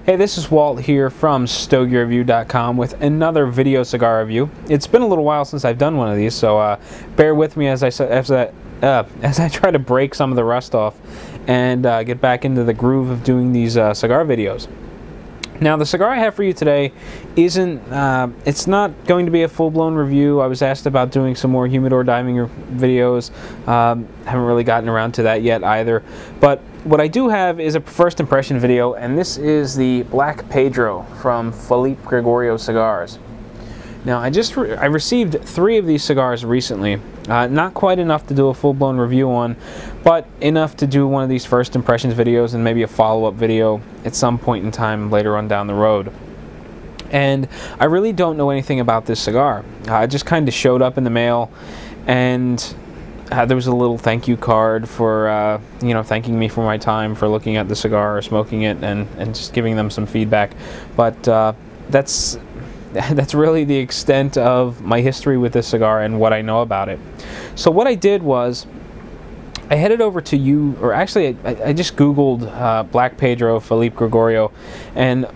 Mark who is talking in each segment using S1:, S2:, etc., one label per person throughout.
S1: Hey, this is Walt here from StogieReview.com with another video cigar review. It's been a little while since I've done one of these, so bear with me as I try to break some of the rust off and get back into the groove of doing these cigar videos. Now, the cigar I have for you today isn't, it's not going to be a full-blown review. I was asked about doing some more humidor diving videos. Haven't really gotten around to that yet either. But what I do have is a first impression video, and this is the Black Pedro from Felipe Gregorio Cigars. Now, I received 3 of these cigars recently. Not quite enough to do a full-blown review on, but enough to do one of these first impressions videos and maybe a follow-up video at some point in time later on down the road. And I really don't know anything about this cigar. It just kind of showed up in the mail, and there was a little thank you card for you know, thanking me for my time for looking at the cigar or smoking it, and just giving them some feedback. But that's really the extent of my history with this cigar and what I know about it. So what I did was I headed over to I just Googled Black Pedro Felipe Gregorio, and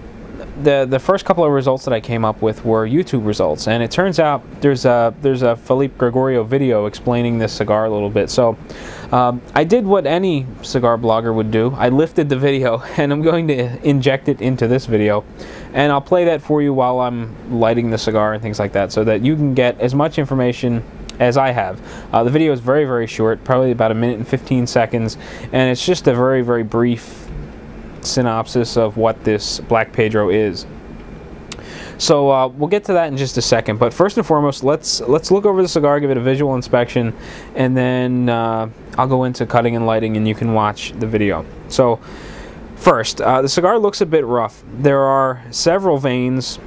S1: the first couple of results that I came up with were YouTube results, and it turns out there's a Felipe Gregorio video explaining this cigar a little bit. So I did what any cigar blogger would do. I lifted the video and I'm going to inject it into this video, and I'll play that for you while I'm lighting the cigar and things like that, so that you can get as much information as I have. The video is very, very short, probably about 1 minute and 15 seconds, and it's just a very, very brief synopsis of what this Black Pedro is. So we'll get to that in just a second, but first and foremost, let's look over the cigar, give it a visual inspection, and then I'll go into cutting and lighting, and you can watch the video. So first, the cigar looks a bit rough. There are several veins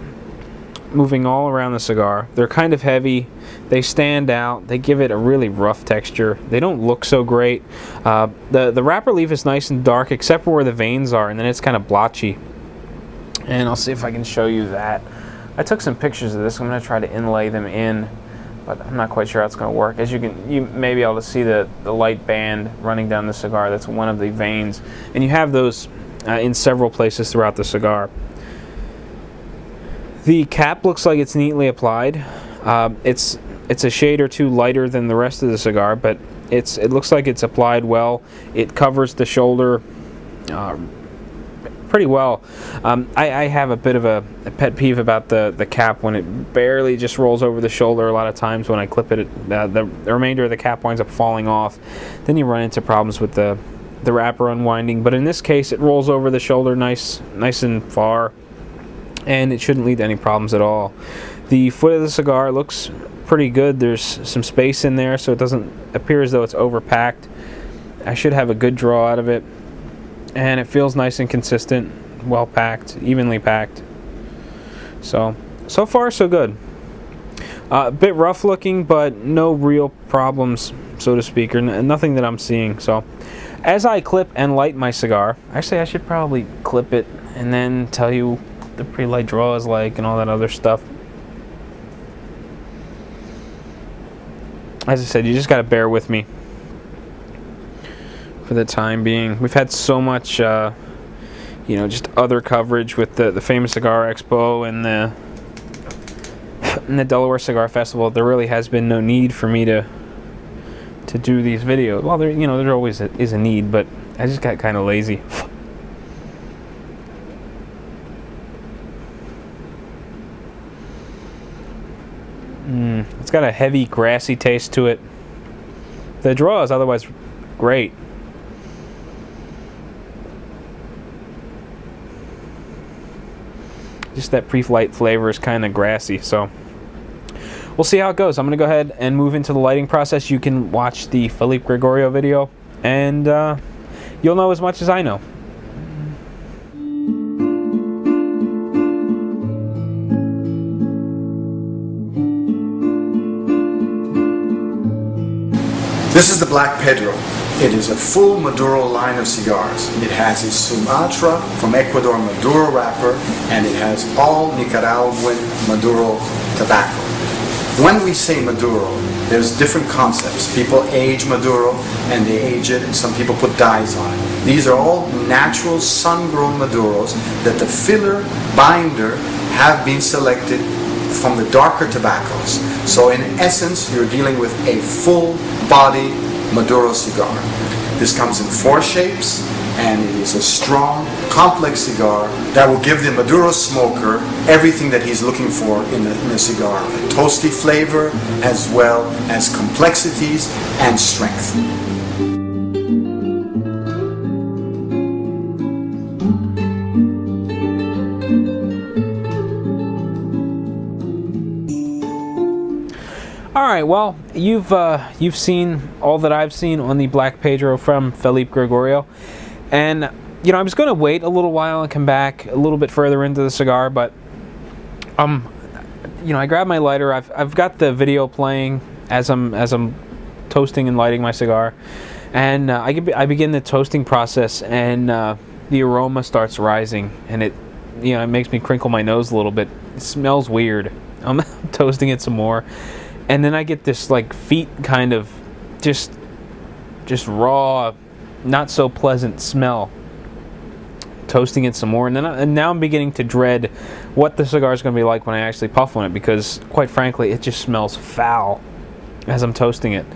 S1: moving all around the cigar. They're kind of heavy. They stand out. They give it a really rough texture. They don't look so great. The wrapper leaf is nice and dark except for where the veins are, and then it's kind of blotchy. And I'll see if I can show you that. I took some pictures of this. I'm going to try to inlay them in, but I'm not quite sure how it's going to work. As you may be able to see the light band running down the cigar. That's one of the veins, and you have those in several places throughout the cigar. The cap looks like it's neatly applied. It's a shade or two lighter than the rest of the cigar, but it looks like it's applied well. It covers the shoulder pretty well. I have a bit of a pet peeve about the cap when it barely just rolls over the shoulder. A lot of times when I clip it, the remainder of the cap winds up falling off. Then you run into problems with the wrapper unwinding. But in this case, it rolls over the shoulder nice and far, and it shouldn't lead to any problems at all. The foot of the cigar looks pretty good. There's some space in there, so it doesn't appear as though it's overpacked. I should have a good draw out of it, and it feels nice and consistent, well packed, evenly packed. So far so good. A bit rough looking, but no real problems, so to speak, or nothing that I'm seeing. So as I clip and light my cigar, actually I should probably clip it and then tell you the pre-light draw is like and all that other stuff. As I said, you just got to bear with me for the time being. We've had so much, you know, just other coverage with the famous Cigar Expo and the Delaware Cigar Festival. There really has been no need for me to do these videos. Well, there always is a need, but I just got kind of lazy. It's got a heavy, grassy taste to it. The draw is otherwise great. Just that pre-flight flavor is kind of grassy, so we'll see how it goes. I'm going to go ahead and move into the lighting process. You can watch the Felipe Gregorio video, and you'll know as much as I know.
S2: This is the Black Pedro. It is a full Maduro line of cigars. It has a Sumatra from Ecuador Maduro wrapper, and it has all Nicaraguan Maduro tobacco. When we say Maduro, there's different concepts. People age Maduro and they age it, and some people put dyes on it. These are all natural sun-grown Maduros that the filler binder have been selected from the darker tobaccos. So in essence, you're dealing with a full-body Maduro cigar. This comes in 4 shapes, and it is a strong, complex cigar that will give the Maduro smoker everything that he's looking for in a cigar. A toasty flavor, as well as complexities and strength.
S1: All right, well, you've seen all that I've seen on the Black Pedro from Felipe Gregorio, and you know I was going to wait a little while and come back a little bit further into the cigar, but you know I grabbed my lighter. I've got the video playing as I'm toasting and lighting my cigar, and I begin the toasting process, and the aroma starts rising, and it makes me crinkle my nose a little bit. It smells weird. I'm toasting it some more. And then I get this like feet kind of just raw, not so pleasant smell. Toasting it some more, and now I'm beginning to dread what the cigar is going to be like when I actually puff on it, because quite frankly, it just smells foul as I'm toasting it.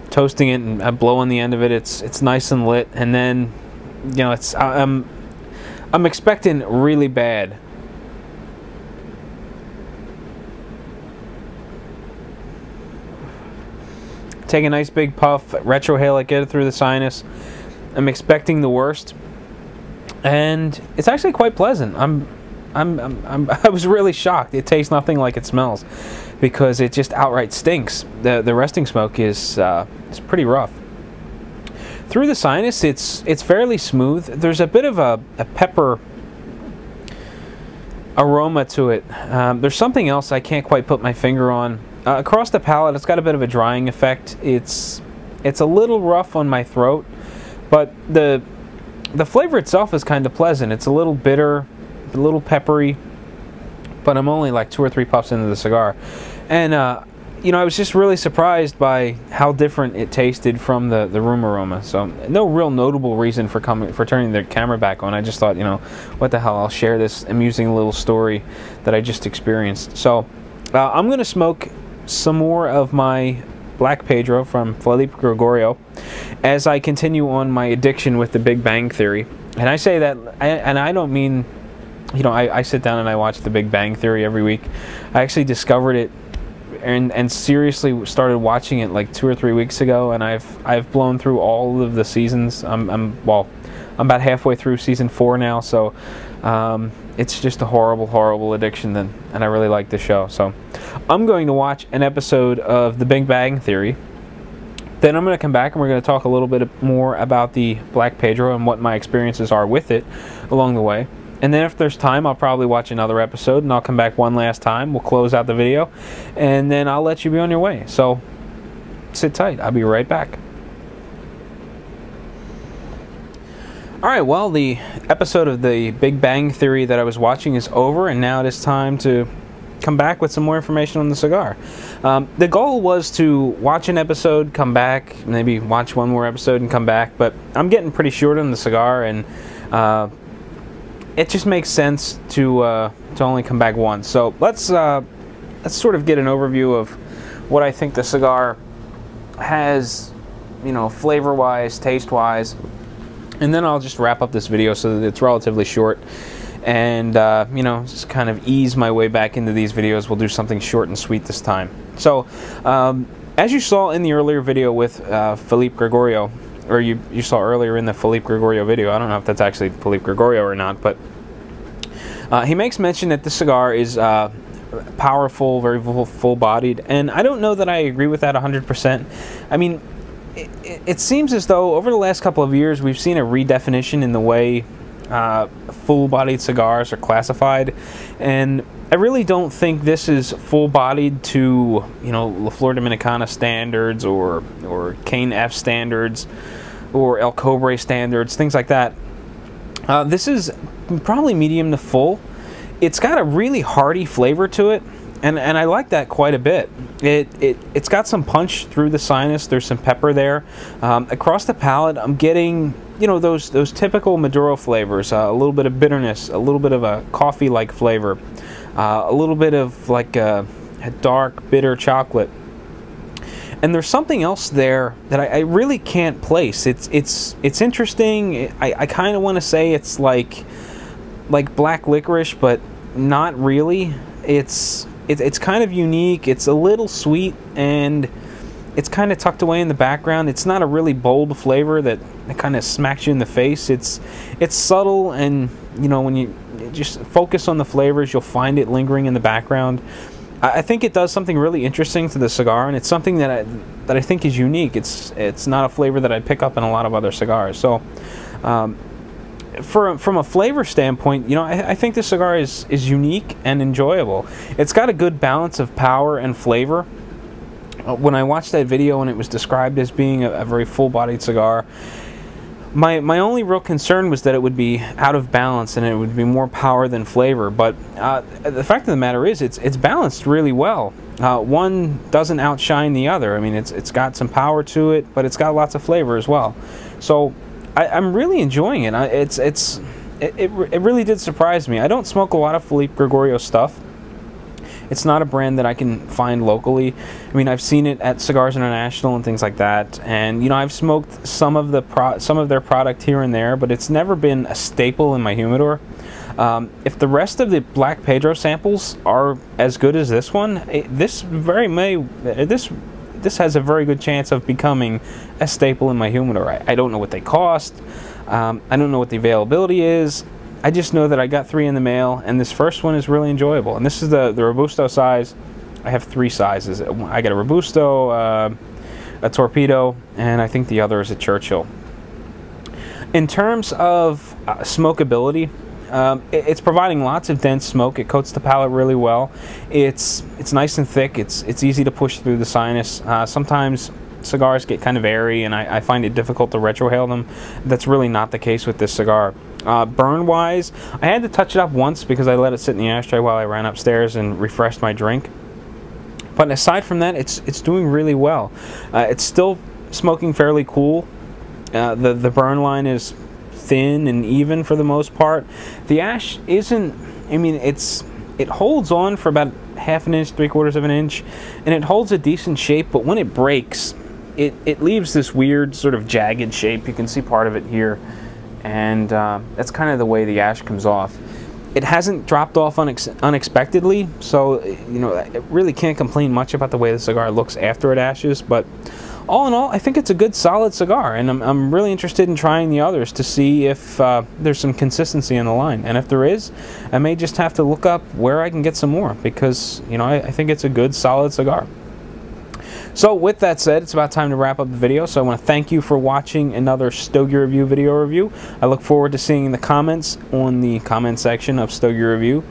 S1: Toasting it, and I blow on the end of it. It's nice and lit, and then I'm expecting really bad. Take a nice big puff, retrohale it, get it through the sinus. I'm expecting the worst, and it's actually quite pleasant. I was really shocked. It tastes nothing like it smells, because it just outright stinks. The resting smoke is pretty rough. Through the sinus, it's fairly smooth. There's a bit of a pepper aroma to it. There's something else I can't quite put my finger on. Across the palate, it's got a bit of a drying effect. It's a little rough on my throat, but the flavor itself is kind of pleasant. It's a little bitter, a little peppery, but I'm only like 2 or 3 puffs into the cigar, and I was just really surprised by how different it tasted from the room aroma. So no real notable reason for turning the camera back on. I just thought, what the hell? I'll share this amusing little story that I just experienced. So I'm gonna smoke some more of my Black Pedro from Felipe Gregorio as I continue on my addiction with the Big Bang Theory. And I say that, and I don't mean, I sit down and I watch the Big Bang Theory every week. I actually discovered it and seriously started watching it like 2 or 3 weeks ago, and I've blown through all of the seasons. I'm about halfway through season 4 now, so it's just a horrible addiction then, and I really like the show. So I'm going to watch an episode of the Big Bang Theory. Then I'm going to come back and we're going to talk a little bit more about the Black Pedro and what my experiences are with it along the way. And then if there's time, I'll probably watch another episode, and I'll come back one last time. We'll close out the video, and then I'll let you be on your way. So sit tight. I'll be right back. Alright, well, the episode of the Big Bang Theory that I was watching is over, and now it is time to come back with some more information on the cigar. The goal was to watch an episode, come back, maybe watch one more episode and come back, but I'm getting pretty short on the cigar, and it just makes sense to only come back once. So let's sort of get an overview of what I think the cigar has, flavor-wise, taste-wise, and then I'll just wrap up this video so that it's relatively short, and just kind of ease my way back into these videos. We'll do something short and sweet this time. So as you saw in the earlier video with Felipe Gregorio, or you saw earlier in the Felipe Gregorio video, I don't know if that's actually Felipe Gregorio or not, but he makes mention that the cigar is powerful, very full-bodied, and I don't know that I agree with that 100%. I mean, it seems as though over the last couple of years we've seen a redefinition in the way full-bodied cigars are classified, and I really don't think this is full-bodied to La Flor Dominicana standards or Cane F standards or El Cobre standards, things like that. This is probably medium to full. It's got a really hearty flavor to it, and I like that quite a bit. It's got some punch through the sinus. There's some pepper there. Across the palate, I'm getting, you know, those typical Maduro flavors. A little bit of bitterness, a little bit of a coffee-like flavor, a little bit of like a dark, bitter chocolate. And there's something else there that I really can't place. It's interesting. I kind of want to say it's like black licorice, but not really. It's kind of unique. It's a little sweet, and it's kind of tucked away in the background. It's not a really bold flavor that kind of smacks you in the face. It's subtle, and you know, when you just focus on the flavors, you'll find it lingering in the background. I think it does something really interesting to the cigar, and it's something that I think is unique. It's not a flavor that I'd pick up in a lot of other cigars. So from a flavor standpoint, you know, I think this cigar is unique and enjoyable. It's got a good balance of power and flavor. When I watched that video and it was described as being a very full-bodied cigar, my only real concern was that it would be out of balance and it would be more power than flavor. But the fact of the matter is, it's balanced really well. One doesn't outshine the other. I mean, it's got some power to it, but it's got lots of flavor as well. So I'm really enjoying it. It really did surprise me. I don't smoke a lot of Felipe Gregorio stuff. It's not a brand that I can find locally. I mean, I've seen it at Cigars International and things like that, and you know, I've smoked some of their product here and there, but it's never been a staple in my humidor. If the rest of the Black Pedro samples are as good as this one, this has a very good chance of becoming a staple in my humidor. I don't know what they cost. I don't know what the availability is. I just know that I got 3 in the mail, and this first one is really enjoyable. And this is the Robusto size. I have 3 sizes. I got a Robusto, a Torpedo, and I think the other is a Churchill. In terms of smokability, it's providing lots of dense smoke. It coats the palate really well. It's nice and thick. It's easy to push through the sinus. Sometimes cigars get kind of airy, and I find it difficult to retrohale them. That's really not the case with this cigar. Burn-wise, I had to touch it up once because I let it sit in the ashtray while I ran upstairs and refreshed my drink. But aside from that, it's doing really well. It's still smoking fairly cool. The burn line is thin and even for the most part. The ash isn't, I mean, it holds on for about ½ inch, 3/4 of an inch, and it holds a decent shape, but when it breaks, it leaves this weird sort of jagged shape. You can see part of it here, and that's kind of the way the ash comes off. It hasn't dropped off unexpectedly, so you know, I really can't complain much about the way the cigar looks after it ashes. But all in all, I think it's a good, solid cigar, and I'm really interested in trying the others to see if there's some consistency in the line. And if there is, I may just have to look up where I can get some more, because you know, I think it's a good, solid cigar. So with that said, it's about time to wrap up the video. So I want to thank you for watching another Stogie Review video review. I look forward to seeing the comments on the comment section of Stogie Review.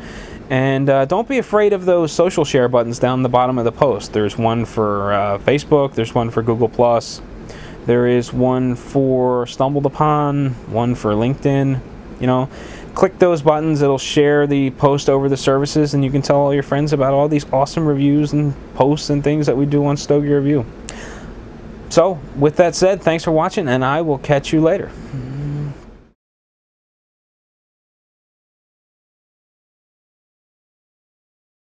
S1: And don't be afraid of those social share buttons down the bottom of the post. There's one for Facebook, there's one for Google+, there is one for Stumbled Upon, one for LinkedIn. You know, click those buttons, it'll share the post over the services, and you can tell all your friends about all these awesome reviews and posts and things that we do on Stogie Review. So, with that said, thanks for watching, and I will catch you later.